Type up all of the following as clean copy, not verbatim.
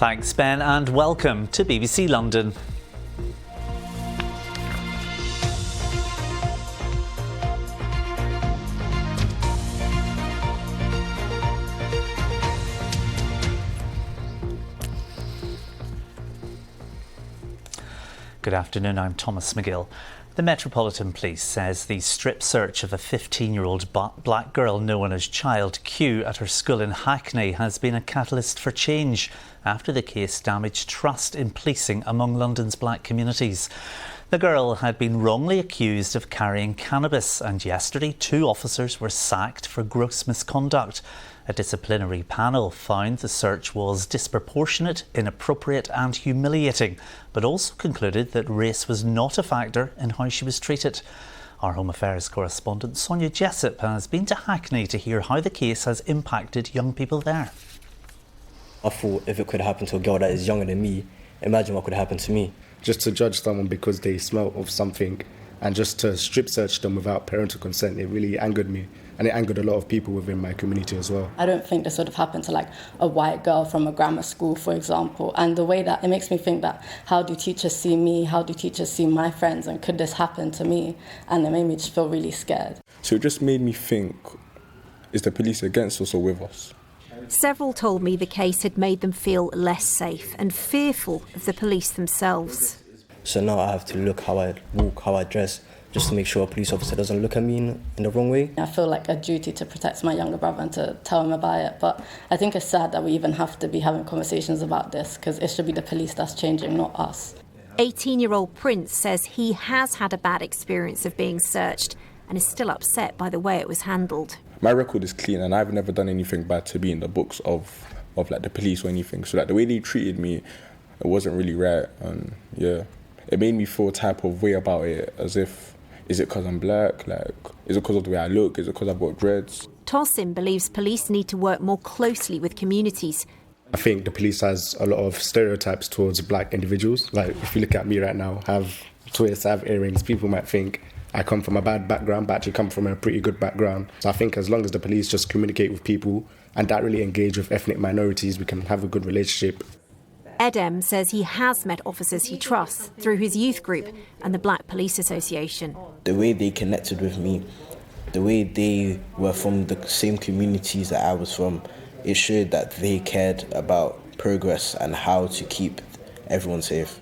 Thanks, Ben, and welcome to BBC London. Good afternoon, I'm Thomas Magill. The Metropolitan Police says the strip search of a 15-year-old black girl known as Child Q at her school in Hackney has been a catalyst for change after the case damaged trust in policing among London's black communities. The girl had been wrongly accused of carrying cannabis, and yesterday 2 officers were sacked for gross misconduct. A disciplinary panel found the search was disproportionate, inappropriate and humiliating, but also concluded that race was not a factor in how she was treated. Our Home Affairs correspondent Sonia Jessup has been to Hackney to hear how the case has impacted young people there. I thought if it could happen to a girl that is younger than me, imagine what could happen to me. Just to judge someone because they smell of something and just to strip search them without parental consent, it really angered me. And it angered a lot of people within my community as well. I don't think this would have happened to like a white girl from a grammar school, for example. And the way that it makes me think that how do teachers see me? How do teachers see my friends? And could this happen to me? And it made me just feel really scared. So it just made me think, is the police against us or with us? Several told me the case had made them feel less safe and fearful of the police themselves. So now I have to look how I walk, how I dress, just to make sure a police officer doesn't look at me in the wrong way. I feel like a duty to protect my younger brother and to tell him about it. But I think it's sad that we even have to be having conversations about this, because it should be the police that's changing, not us. 18-year-old Prince says he has had a bad experience of being searched and is still upset by the way it was handled. My record is clean and I've never done anything bad to be in the books of like the police or anything. So like the way they treated me, it wasn't really right. And yeah, it made me feel a type of way about it, as if, is it because I'm black? Like, is it because of the way I look? Is it because I've got dreads? Tosin believes police need to work more closely with communities. I think the police has a lot of stereotypes towards black individuals. Like, if you look at me right now, I have twists, I have earrings, people might think I come from a bad background, but actually come from a pretty good background. So I think as long as the police just communicate with people and that really engage with ethnic minorities, we can have a good relationship. Edem says he has met officers he trusts through his youth group and the Black Police Association. The way they connected with me, the way they were from the same communities that I was from, it showed that they cared about progress and how to keep everyone safe.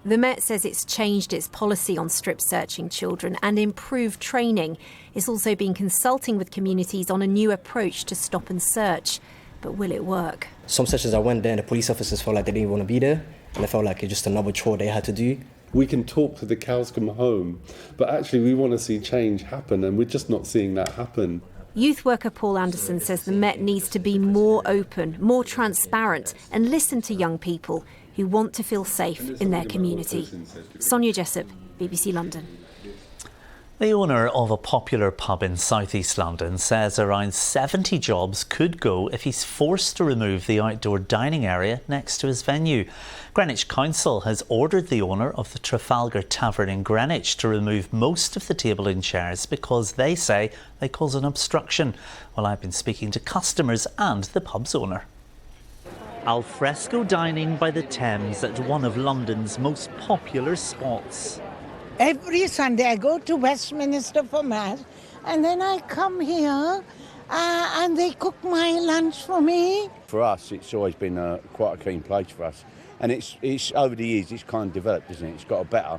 The Met says it's changed its policy on strip searching children and improved training. It's also been consulting with communities on a new approach to stop and search. But will it work? Some sessions I went there and the police officers felt like they didn't want to be there, and it felt like it's just another chore they had to do. We can talk to the cows come home, but actually we want to see change happen, and we're just not seeing that happen. Youth worker Paul Anderson says the Met needs to be more open, more transparent and listen to young people who want to feel safe in their community. Sonia Jessup, BBC London. The owner of a popular pub in southeast London says around 70 jobs could go if he's forced to remove the outdoor dining area next to his venue. Greenwich Council has ordered the owner of the Trafalgar Tavern in Greenwich to remove most of the table and chairs because they say they cause an obstruction. Well, I've been speaking to customers and the pub's owner. Alfresco dining by the Thames at one of London's most popular spots. Every Sunday I go to Westminster for Mass and then I come here and they cook my lunch for me. For us, it's always been quite a clean place for us. And it's over the years, it's kind of developed, isn't it? It's got a better.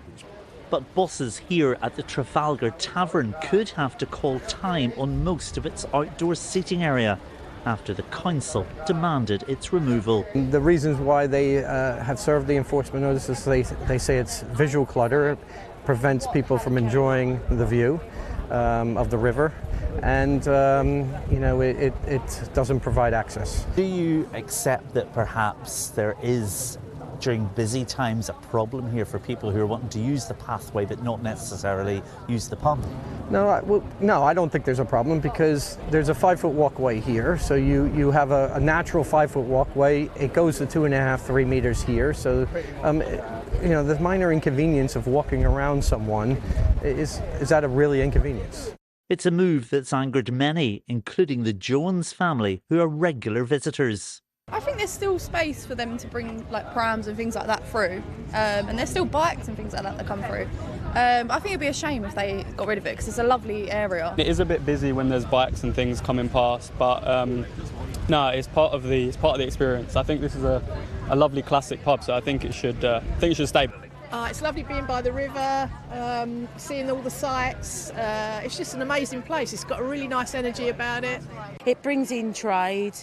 But bosses here at the Trafalgar Tavern could have to call time on most of its outdoor seating area after the council demanded its removal. The reasons why they have served the enforcement notices, they say it's visual clutter. Prevents people from enjoying the view of the river, and it doesn't provide access. Do you accept that perhaps there is, during busy times, a problem here for people who are wanting to use the pathway but not necessarily use the pub? No, I don't think there's a problem because there's a 5-foot walkway here, so you have a natural 5-foot walkway. It goes to 2.5-3 meters here, so the minor inconvenience of walking around someone is that a really inconvenience? It's a move that's angered many, including the Jones family, who are regular visitors. I think there's still space for them to bring like prams and things like that through, and there's still bikes and things like that come through. I think it'd be a shame if they got rid of it because it's a lovely area. It is a bit busy when there's bikes and things coming past, but no, it's part of the experience. I think this is a lovely classic pub, so I think it should stay. It's lovely being by the river, seeing all the sights. It's just an amazing place. It's got a really nice energy about it. It brings in trade,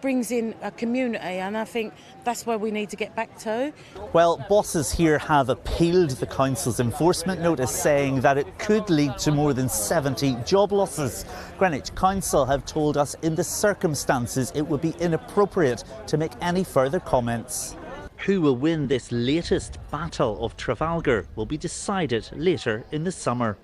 brings in a community, and I think that's where we need to get back to. Well, bosses here have appealed the council's enforcement notice, saying that it could lead to more than 70 job losses. Greenwich Council have told us in the circumstances it would be inappropriate to make any further comments. Who will win this latest battle of Trafalgar will be decided later in the summer.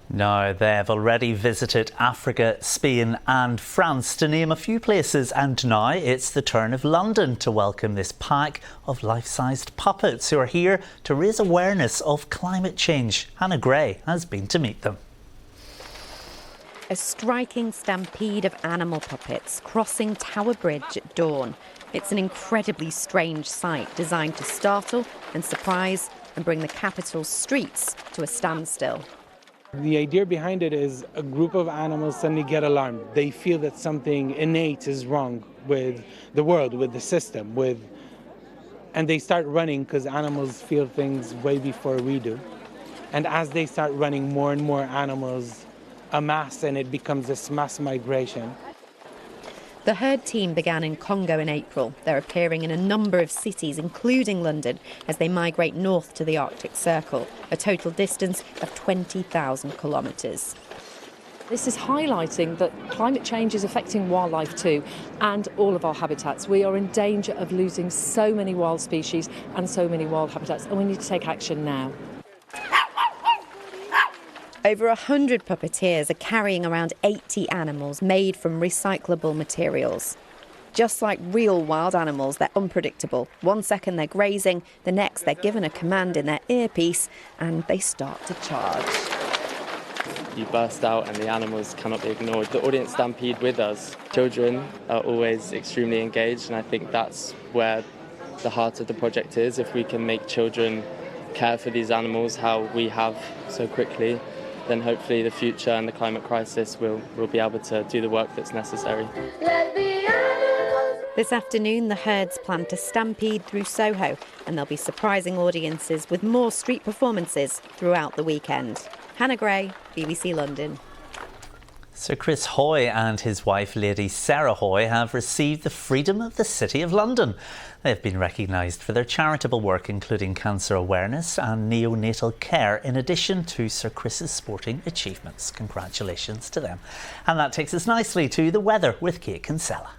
Now, they've already visited Africa, Spain and France, to name a few places, and now it's the turn of London to welcome this pack of life-sized puppets who are here to raise awareness of climate change. Hannah Gray has been to meet them. A striking stampede of animal puppets crossing Tower Bridge at dawn. It's an incredibly strange sight designed to startle and surprise and bring the capital's streets to a standstill. The idea behind it is a group of animals suddenly get alarmed. They feel that something innate is wrong with the world, with the system, and they start running because animals feel things way before we do. And as they start running, more and more animals amass and it becomes this mass migration. The herd team began in Congo in April. They're appearing in a number of cities, including London, as they migrate north to the Arctic Circle, a total distance of 20,000 kilometres. This is highlighting that climate change is affecting wildlife too, and all of our habitats. We are in danger of losing so many wild species and so many wild habitats, and we need to take action now. Over 100 puppeteers are carrying around 80 animals made from recyclable materials. Just like real wild animals, they're unpredictable. 1 second they're grazing, the next they're given a command in their earpiece and they start to charge. You burst out and the animals cannot be ignored. The audience stampede with us. Children are always extremely engaged, and I think that's where the heart of the project is. If we can make children care for these animals how we have so quickly, then hopefully the future and the climate crisis will be able to do the work that's necessary. This afternoon, the herds plan to stampede through Soho, and they'll be surprising audiences with more street performances throughout the weekend. Hannah Gray, BBC London. Sir Chris Hoy and his wife, Lady Sarah Hoy, have received the Freedom of the City of London. They've been recognised for their charitable work, including cancer awareness and neonatal care, in addition to Sir Chris's sporting achievements. Congratulations to them. And that takes us nicely to the weather with Kate Kinsella.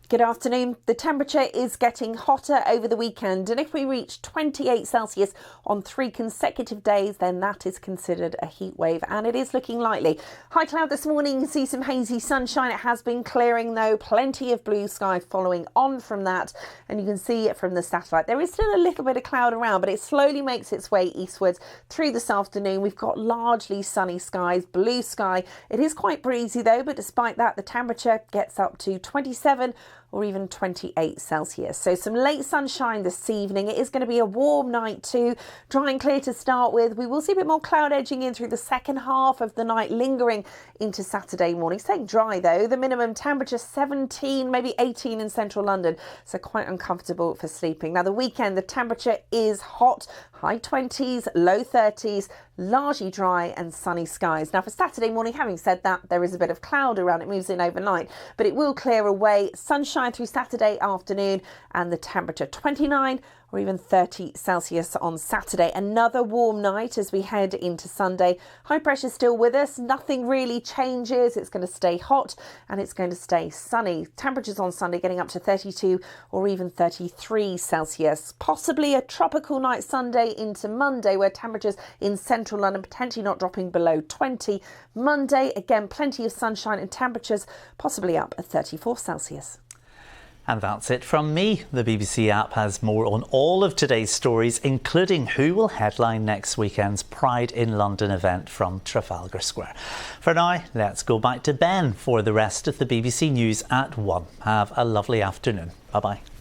Good afternoon. The temperature is getting hotter over the weekend, and if we reach 28 Celsius on 3 consecutive days, then that is considered a heat wave, and it is looking likely. High cloud this morning, you can see some hazy sunshine. It has been clearing though, plenty of blue sky following on from that, and you can see it from the satellite. There is still a little bit of cloud around, but it slowly makes its way eastwards through this afternoon. We've got largely sunny skies, blue sky. It is quite breezy though, but despite that, the temperature gets up to 27 or even 28 Celsius. So some late sunshine this evening. It is going to be a warm night too, dry and clear to start with. We will see a bit more cloud edging in through the second half of the night, lingering into Saturday morning. Staying dry though. The minimum temperature 17, maybe 18 in central London, so quite uncomfortable for sleeping. Now the weekend, the temperature is hot, high 20s, low 30s, largely dry and sunny skies. Now for Saturday morning, having said that, there is a bit of cloud around. It moves in overnight, but it will clear away. Sunshine through Saturday afternoon, and the temperature 29 or even 30 Celsius on Saturday. Another warm night as we head into Sunday. High pressure still with us. Nothing really changes. It's going to stay hot and it's going to stay sunny. Temperatures on Sunday getting up to 32 or even 33 Celsius. Possibly a tropical night Sunday into Monday, where temperatures in central London potentially not dropping below 20. Monday, again, plenty of sunshine and temperatures possibly up at 34 Celsius. And that's it from me. The BBC app has more on all of today's stories, including who will headline next weekend's Pride in London event from Trafalgar Square. For now, let's go back to Ben for the rest of the BBC News at 1. Have a lovely afternoon. Bye-bye.